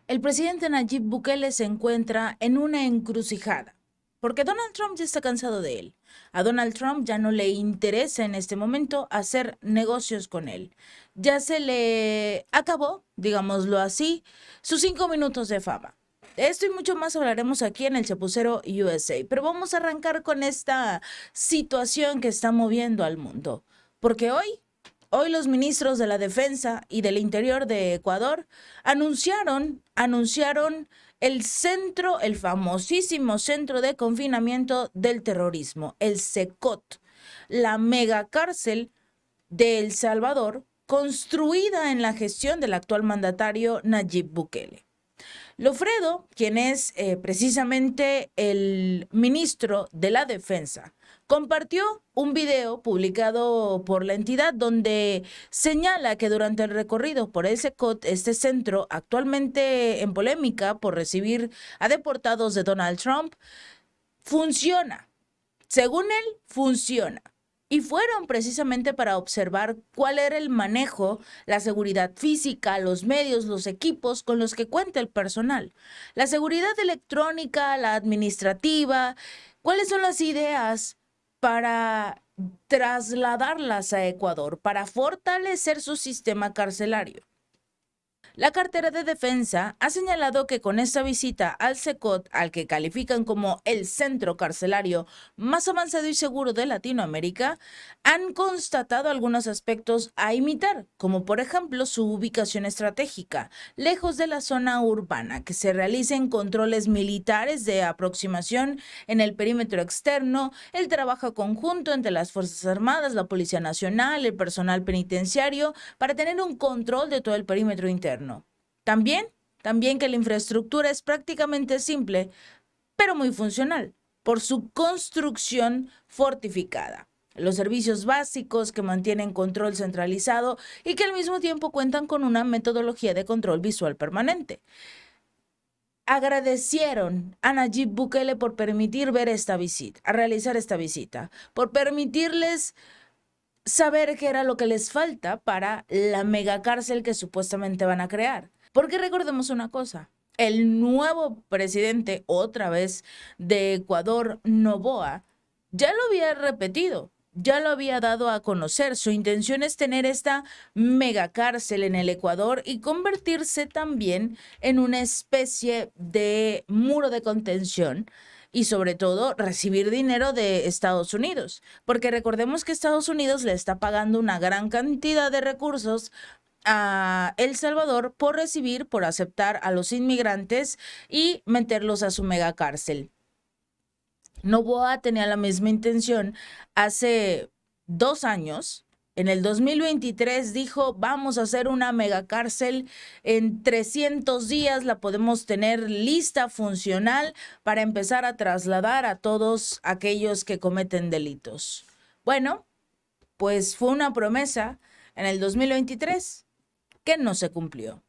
El presidente Nayib Bukele se encuentra en una encrucijada, porque Donald Trump ya está cansado de él. A Donald Trump ya no le interesa en este momento hacer negocios con él. Ya se le acabó, digámoslo así, sus 5 minutos de fama. De esto y mucho más hablaremos aquí en el Chapucero USA, pero vamos a arrancar con esta situación que está moviendo al mundo, porque hoy los ministros de la Defensa y del Interior de Ecuador anunciaron el famosísimo centro de confinamiento del terrorismo, el SECOT, la megacárcel de El Salvador, construida en la gestión del actual mandatario Nayib Bukele. Lofredo, quien es precisamente el ministro de la Defensa, compartió un video publicado por la entidad donde señala que durante el recorrido por el SECOT, este centro actualmente en polémica por recibir a deportados de Donald Trump, funciona. Según él, funciona. Y fueron precisamente para observar cuál era el manejo, la seguridad física, los medios, los equipos con los que cuenta el personal, la seguridad electrónica, la administrativa, cuáles son las ideas para trasladarlas a Ecuador, para fortalecer su sistema carcelario. La cartera de defensa ha señalado que con esta visita al SECOT, al que califican como el centro carcelario más avanzado y seguro de Latinoamérica, han constatado algunos aspectos a imitar, como por ejemplo su ubicación estratégica, lejos de la zona urbana, que se realicen controles militares de aproximación en el perímetro externo, el trabajo conjunto entre las Fuerzas Armadas, la Policía Nacional, el personal penitenciario, para tener un control de todo el perímetro interno. También que la infraestructura es prácticamente simple, pero muy funcional, por su construcción fortificada. Los servicios básicos que mantienen control centralizado y que al mismo tiempo cuentan con una metodología de control visual permanente. Agradecieron a Nayib Bukele por permitir ver esta visita, a realizar esta visita, por permitirles saber qué era lo que les falta para la megacárcel que supuestamente van a crear. Porque recordemos una cosa, el nuevo presidente, otra vez, de Ecuador, Noboa, ya lo había repetido, ya lo había dado a conocer. Su intención es tener esta megacárcel en el Ecuador y convertirse también en una especie de muro de contención y sobre todo recibir dinero de Estados Unidos, porque recordemos que Estados Unidos le está pagando una gran cantidad de recursos a El Salvador por aceptar a los inmigrantes y meterlos a su megacárcel. Noboa tenía la misma intención hace 2 años. En el 2023 dijo, vamos a hacer una megacárcel, en 300 días la podemos tener lista, funcional, para empezar a trasladar a todos aquellos que cometen delitos. Bueno, pues fue una promesa en el 2023 que no se cumplió.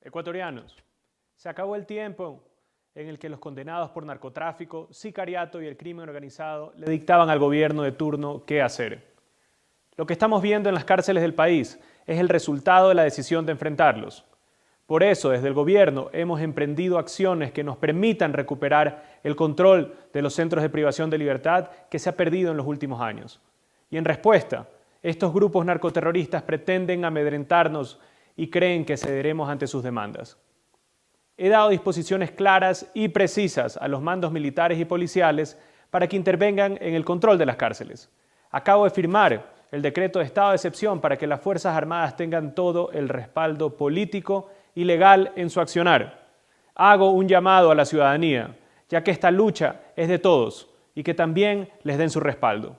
Ecuatorianos, se acabó el tiempo en el que los condenados por narcotráfico, sicariato y el crimen organizado le dictaban al gobierno de turno qué hacer. Lo que estamos viendo en las cárceles del país es el resultado de la decisión de enfrentarlos. Por eso, desde el gobierno hemos emprendido acciones que nos permitan recuperar el control de los centros de privación de libertad que se ha perdido en los últimos años. Y en respuesta, estos grupos narcoterroristas pretenden amedrentarnos y creen que cederemos ante sus demandas. He dado disposiciones claras y precisas a los mandos militares y policiales para que intervengan en el control de las cárceles. Acabo de firmar el decreto de estado de excepción para que las Fuerzas Armadas tengan todo el respaldo político y legal en su accionar. Hago un llamado a la ciudadanía, ya que esta lucha es de todos y que también les den su respaldo.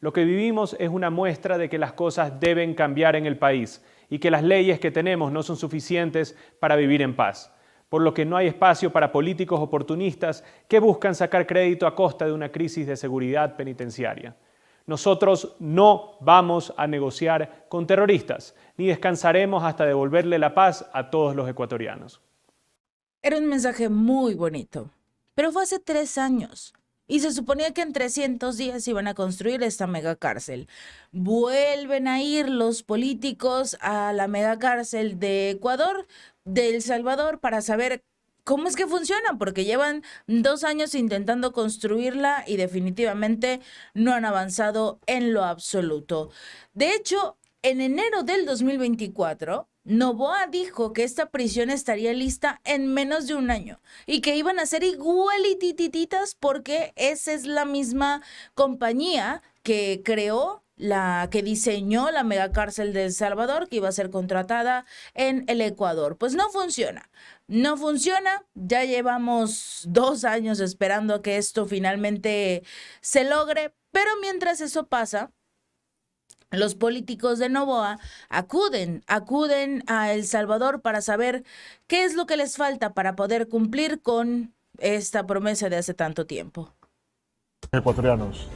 Lo que vivimos es una muestra de que las cosas deben cambiar en el país y que las leyes que tenemos no son suficientes para vivir en paz, por lo que no hay espacio para políticos oportunistas que buscan sacar crédito a costa de una crisis de seguridad penitenciaria. Nosotros no vamos a negociar con terroristas, ni descansaremos hasta devolverle la paz a todos los ecuatorianos. Era un mensaje muy bonito, pero fue hace 3 años. Y se suponía que en 300 días iban a construir esta megacárcel. Vuelven a ir los políticos a la megacárcel de Ecuador, de El Salvador, para saber cómo es que funciona, porque llevan 2 años intentando construirla y definitivamente no han avanzado en lo absoluto. De hecho, en enero del 2024, Noboa dijo que esta prisión estaría lista en menos de un año y que iban a ser igualitititas porque esa es la misma compañía que creó, la que diseñó la megacárcel de El Salvador, que iba a ser contratada en el Ecuador. Pues no funciona. No funciona, ya llevamos 2 años esperando a que esto finalmente se logre, pero mientras eso pasa, los políticos de Noboa acuden a El Salvador para saber qué es lo que les falta para poder cumplir con esta promesa de hace tanto tiempo. Ecuatorianos,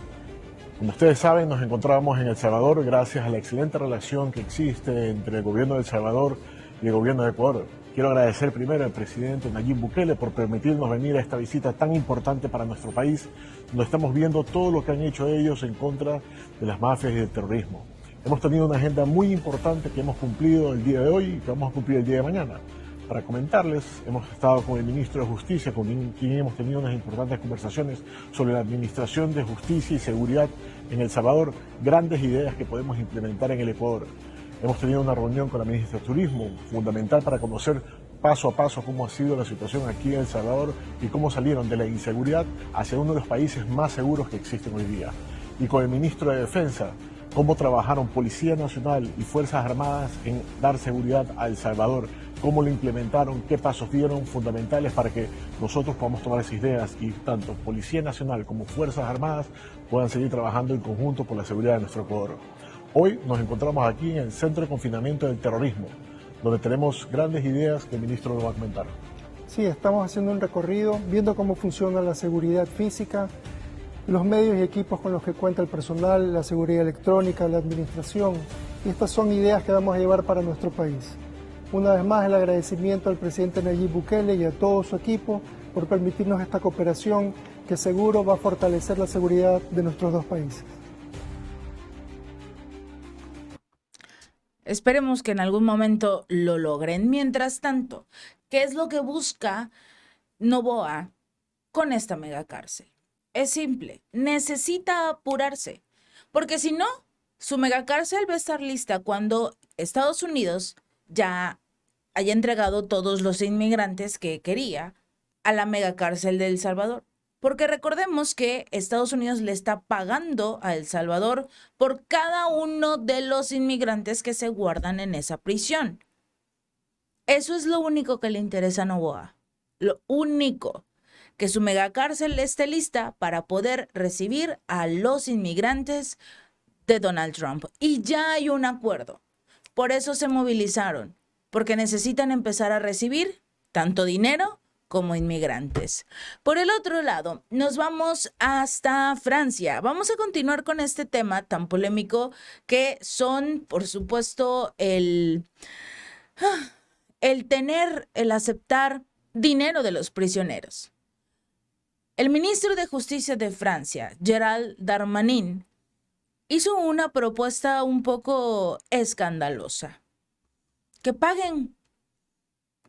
como ustedes saben, nos encontrábamos en El Salvador gracias a la excelente relación que existe entre el gobierno de El Salvador y el gobierno de Ecuador. Quiero agradecer primero al presidente Nayib Bukele por permitirnos venir a esta visita tan importante para nuestro país, donde estamos viendo todo lo que han hecho ellos en contra de las mafias y del terrorismo. Hemos tenido una agenda muy importante que hemos cumplido el día de hoy y que vamos a cumplir el día de mañana. Para comentarles, hemos estado con el ministro de Justicia, con quien hemos tenido unas importantes conversaciones sobre la administración de justicia y seguridad en El Salvador, grandes ideas que podemos implementar en el Ecuador. Hemos tenido una reunión con la ministra de Turismo, fundamental para conocer paso a paso cómo ha sido la situación aquí en El Salvador y cómo salieron de la inseguridad hacia uno de los países más seguros que existen hoy día. Y con el ministro de Defensa, cómo trabajaron Policía Nacional y Fuerzas Armadas en dar seguridad a El Salvador, cómo lo implementaron, qué pasos dieron fundamentales para que nosotros podamos tomar esas ideas y tanto Policía Nacional como Fuerzas Armadas puedan seguir trabajando en conjunto por la seguridad de nuestro Ecuador. Hoy nos encontramos aquí en el Centro de Confinamiento del Terrorismo, donde tenemos grandes ideas que el ministro nos va a comentar. Sí, estamos haciendo un recorrido, viendo cómo funciona la seguridad física, los medios y equipos con los que cuenta el personal, la seguridad electrónica, la administración. Y estas son ideas que vamos a llevar para nuestro país. Una vez más, el agradecimiento al presidente Nayib Bukele y a todo su equipo por permitirnos esta cooperación que seguro va a fortalecer la seguridad de nuestros dos países. Esperemos que en algún momento lo logren. Mientras tanto, ¿qué es lo que busca Noboa con esta megacárcel? Es simple, necesita apurarse, porque si no, su megacárcel va a estar lista cuando Estados Unidos ya haya entregado todos los inmigrantes que quería a la megacárcel de El Salvador. Porque recordemos que Estados Unidos le está pagando a El Salvador por cada uno de los inmigrantes que se guardan en esa prisión. Eso es lo único que le interesa a Noboa. Lo único. Que su megacárcel esté lista para poder recibir a los inmigrantes de Donald Trump. Y ya hay un acuerdo. Por eso se movilizaron. Porque necesitan empezar a recibir tanto dinero como inmigrantes. Por el otro lado, nos vamos hasta Francia. Vamos a continuar con este tema tan polémico que son, por supuesto, el aceptar dinero de los prisioneros. El ministro de Justicia de Francia, Gérald Darmanin, hizo una propuesta un poco escandalosa. Que paguen.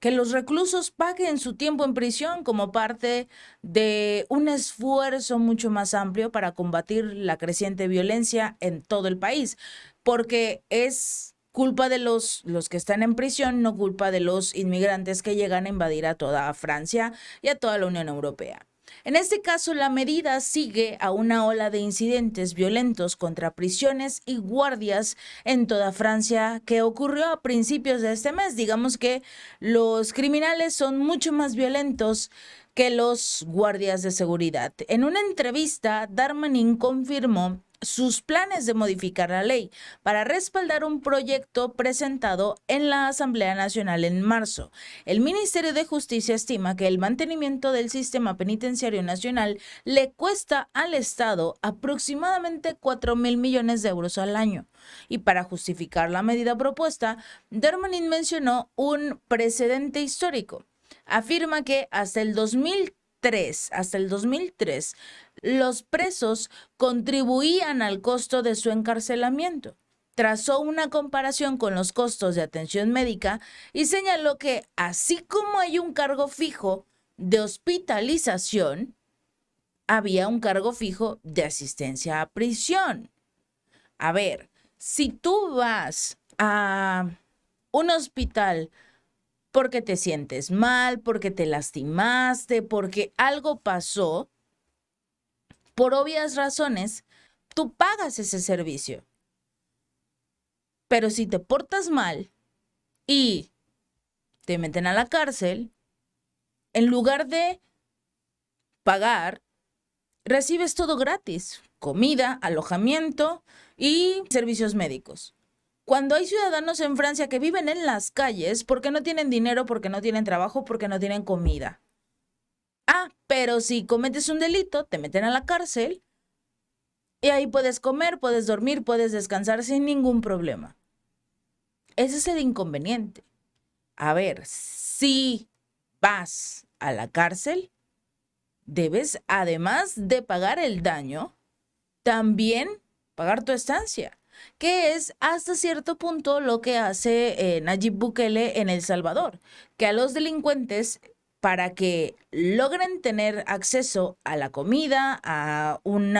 Que los reclusos paguen su tiempo en prisión como parte de un esfuerzo mucho más amplio para combatir la creciente violencia en todo el país, porque es culpa de los que están en prisión, no culpa de los inmigrantes que llegan a invadir a toda Francia y a toda la Unión Europea. En este caso, la medida sigue a una ola de incidentes violentos contra prisiones y guardias en toda Francia que ocurrió a principios de este mes. Digamos que los criminales son mucho más violentos que los guardias de seguridad. En una entrevista, Darmanin confirmó sus planes de modificar la ley para respaldar un proyecto presentado en la Asamblea Nacional en marzo. El Ministerio de Justicia estima que el mantenimiento del sistema penitenciario nacional le cuesta al Estado aproximadamente 4.000 millones de euros al año. Y para justificar la medida propuesta, Darmanin mencionó un precedente histórico. Afirma que hasta el 2003, los presos contribuían al costo de su encarcelamiento. Trazó una comparación con los costos de atención médica y señaló que así como hay un cargo fijo de hospitalización, había un cargo fijo de asistencia a prisión. A ver, si tú vas a un hospital porque te sientes mal, porque te lastimaste, porque algo pasó, por obvias razones, tú pagas ese servicio. Pero si te portas mal y te meten a la cárcel, en lugar de pagar, recibes todo gratis: comida, alojamiento y servicios médicos. Cuando hay ciudadanos en Francia que viven en las calles porque no tienen dinero, porque no tienen trabajo, porque no tienen comida. Pero si cometes un delito, te meten a la cárcel y ahí puedes comer, puedes dormir, puedes descansar sin ningún problema. Ese es el inconveniente. A ver, si vas a la cárcel, debes, además de pagar el daño, también pagar tu estancia, que es hasta cierto punto lo que hace Nayib Bukele en El Salvador, que a los delincuentes, para que logren tener acceso a la comida, a un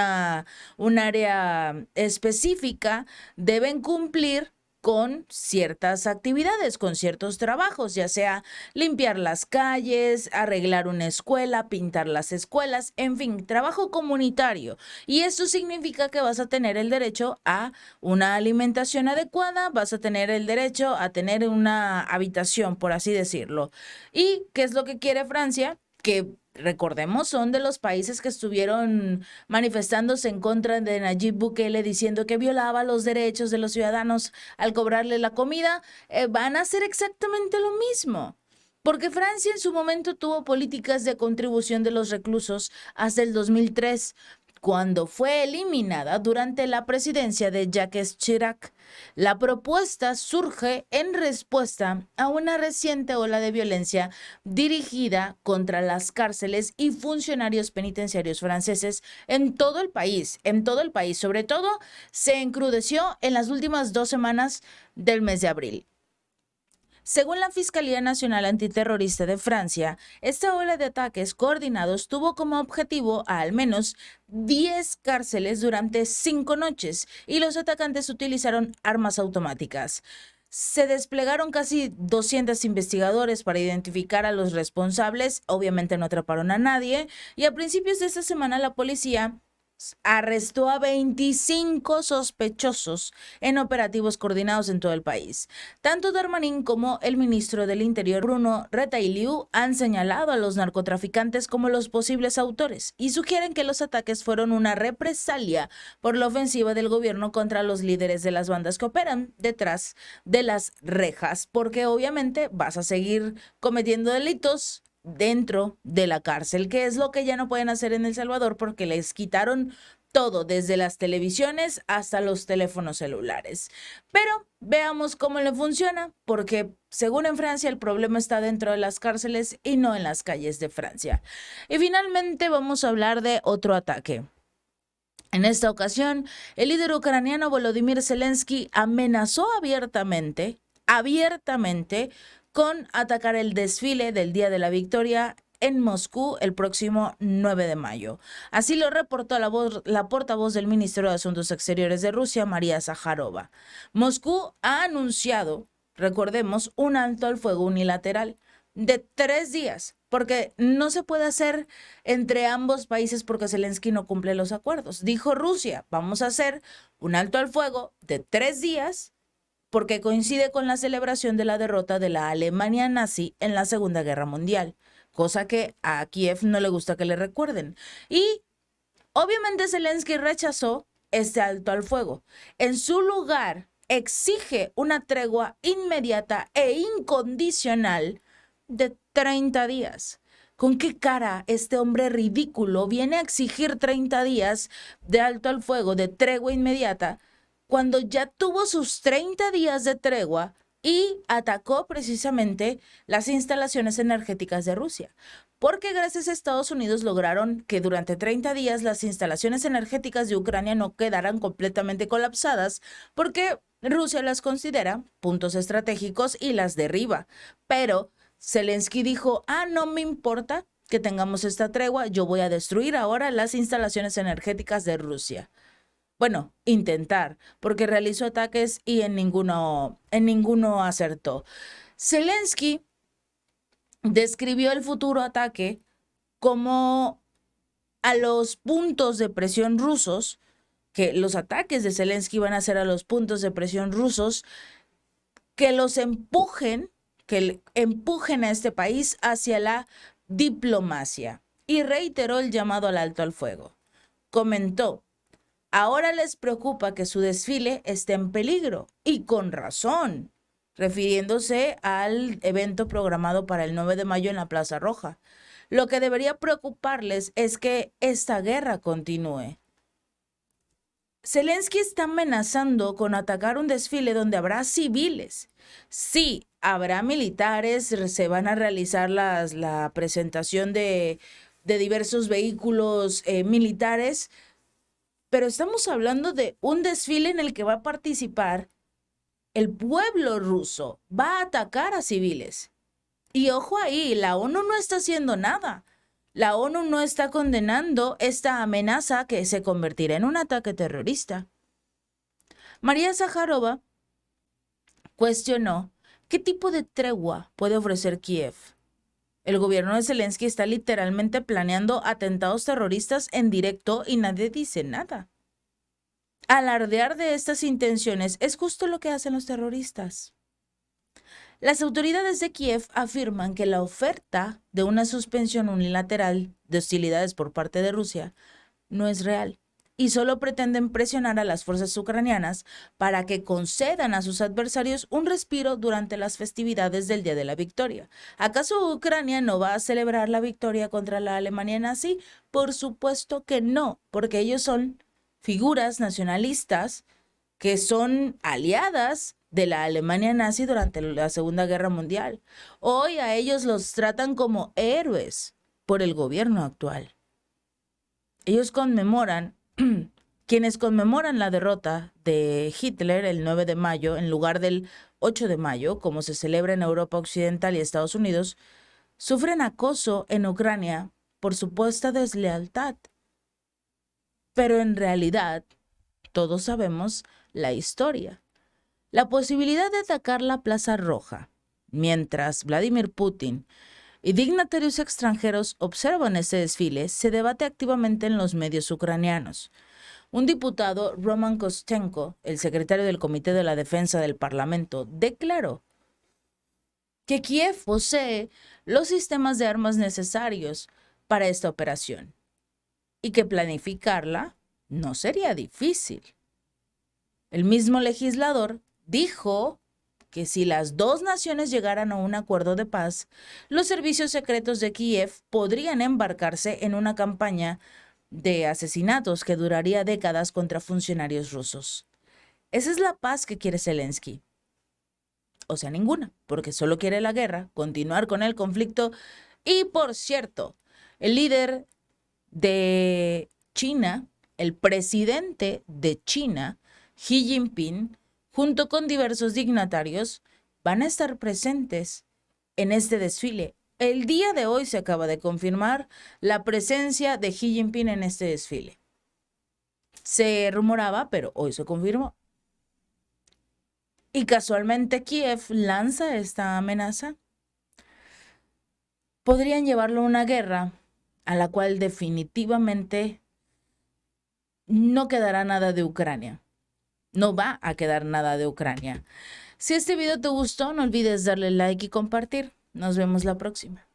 área específica, deben cumplir con ciertas actividades, con ciertos trabajos, ya sea limpiar las calles, arreglar una escuela, pintar las escuelas, en fin, trabajo comunitario. Y eso significa que vas a tener el derecho a una alimentación adecuada, vas a tener el derecho a tener una habitación, por así decirlo. ¿Y qué es lo que quiere Francia? Que, recordemos, son de los países que estuvieron manifestándose en contra de Nayib Bukele, diciendo que violaba los derechos de los ciudadanos al cobrarle la comida. Van a hacer exactamente lo mismo, porque Francia en su momento tuvo políticas de contribución de los reclusos hasta el 2003, cuando fue eliminada durante la presidencia de Jacques Chirac. La propuesta surge en respuesta a una reciente ola de violencia dirigida contra las cárceles y funcionarios penitenciarios franceses en todo el país. Sobre todo, se encrudeció en las últimas 2 semanas del mes de abril. Según la Fiscalía Nacional Antiterrorista de Francia, esta ola de ataques coordinados tuvo como objetivo a al menos 10 cárceles durante 5 noches y los atacantes utilizaron armas automáticas. Se desplegaron casi 200 investigadores para identificar a los responsables. Obviamente no atraparon a nadie y a principios de esta semana la policía arrestó a 25 sospechosos en operativos coordinados en todo el país. Tanto Darmanin como el ministro del Interior, Bruno Retailleau, han señalado a los narcotraficantes como los posibles autores y sugieren que los ataques fueron una represalia por la ofensiva del gobierno contra los líderes de las bandas que operan detrás de las rejas, porque obviamente vas a seguir cometiendo delitos dentro de la cárcel, que es lo que ya no pueden hacer en El Salvador porque les quitaron todo, desde las televisiones hasta los teléfonos celulares. Pero veamos cómo le funciona, porque según en Francia el problema está dentro de las cárceles y no en las calles de Francia. Y finalmente vamos a hablar de otro ataque. En esta ocasión, el líder ucraniano Volodymyr Zelensky amenazó abiertamente con atacar el desfile del Día de la Victoria en Moscú el próximo 9 de mayo. Así lo reportó la portavoz del Ministerio de Asuntos Exteriores de Rusia, María Zaharova. Moscú ha anunciado, recordemos, un alto al fuego unilateral de 3 días, porque no se puede hacer entre ambos países porque Zelensky no cumple los acuerdos. Dijo Rusia, vamos a hacer un alto al fuego de 3 días porque coincide con la celebración de la derrota de la Alemania nazi en la Segunda Guerra Mundial, cosa que a Kiev no le gusta que le recuerden. Y obviamente Zelensky rechazó este alto al fuego. En su lugar, exige una tregua inmediata e incondicional de 30 días. ¿Con qué cara este hombre ridículo viene a exigir 30 días de alto al fuego, de tregua inmediata, cuando ya tuvo sus 30 días de tregua y atacó precisamente las instalaciones energéticas de Rusia, porque gracias a Estados Unidos lograron que durante 30 días las instalaciones energéticas de Ucrania no quedaran completamente colapsadas, porque Rusia las considera puntos estratégicos y las derriba. Pero Zelensky dijo, no me importa que tengamos esta tregua, yo voy a destruir ahora las instalaciones energéticas de Rusia. Bueno, intentar, porque realizó ataques y en ninguno acertó. Zelensky describió el futuro ataque como a los puntos de presión rusos, que los ataques de Zelensky van a ser a los puntos de presión rusos, que empujen a este país hacia la diplomacia. Y reiteró el llamado al alto al fuego. Comentó, ahora les preocupa que su desfile esté en peligro, y con razón, refiriéndose al evento programado para el 9 de mayo en la Plaza Roja. Lo que debería preocuparles es que esta guerra continúe. Zelensky está amenazando con atacar un desfile donde habrá civiles. Sí, habrá militares, se van a realizar la presentación de diversos vehículos militares, pero estamos hablando de un desfile en el que va a participar el pueblo ruso, va a atacar a civiles. Y ojo ahí, la ONU no está haciendo nada. La ONU no está condenando esta amenaza que se convertirá en un ataque terrorista. María Zaharova cuestionó qué tipo de tregua puede ofrecer Kiev. El gobierno de Zelensky está literalmente planeando atentados terroristas en directo y nadie dice nada. Alardear de estas intenciones es justo lo que hacen los terroristas. Las autoridades de Kiev afirman que la oferta de una suspensión unilateral de hostilidades por parte de Rusia no es real y solo pretenden presionar a las fuerzas ucranianas para que concedan a sus adversarios un respiro durante las festividades del Día de la Victoria. ¿Acaso Ucrania no va a celebrar la victoria contra la Alemania nazi? Por supuesto que no, porque ellos son figuras nacionalistas que son aliadas de la Alemania nazi durante la Segunda Guerra Mundial. Hoy a ellos los tratan como héroes por el gobierno actual. Ellos conmemoran, quienes conmemoran la derrota de Hitler el 9 de mayo en lugar del 8 de mayo, como se celebra en Europa Occidental y Estados Unidos, sufren acoso en Ucrania por supuesta deslealtad. Pero en realidad, todos sabemos la historia. La posibilidad de atacar la Plaza Roja, mientras Vladimir Putin y dignatarios extranjeros observan ese desfile, se debate activamente en los medios ucranianos. Un diputado, Roman Kostenko, el secretario del Comité de la Defensa del Parlamento, declaró que Kiev posee los sistemas de armas necesarios para esta operación y que planificarla no sería difícil. El mismo legislador dijo que si las dos naciones llegaran a un acuerdo de paz, los servicios secretos de Kiev podrían embarcarse en una campaña de asesinatos que duraría décadas contra funcionarios rusos. Esa es la paz que quiere Zelensky. O sea, ninguna, porque solo quiere la guerra, continuar con el conflicto. Y por cierto, el líder de China, el presidente de China, Xi Jinping, junto con diversos dignatarios, van a estar presentes en este desfile. El día de hoy se acaba de confirmar la presencia de Xi Jinping en este desfile. Se rumoraba, pero hoy se confirmó. Y casualmente Kiev lanza esta amenaza. Podrían llevarlo a una guerra a la cual definitivamente no quedará nada de Ucrania. No va a quedar nada de Ucrania. Si este video te gustó, no olvides darle like y compartir. Nos vemos la próxima.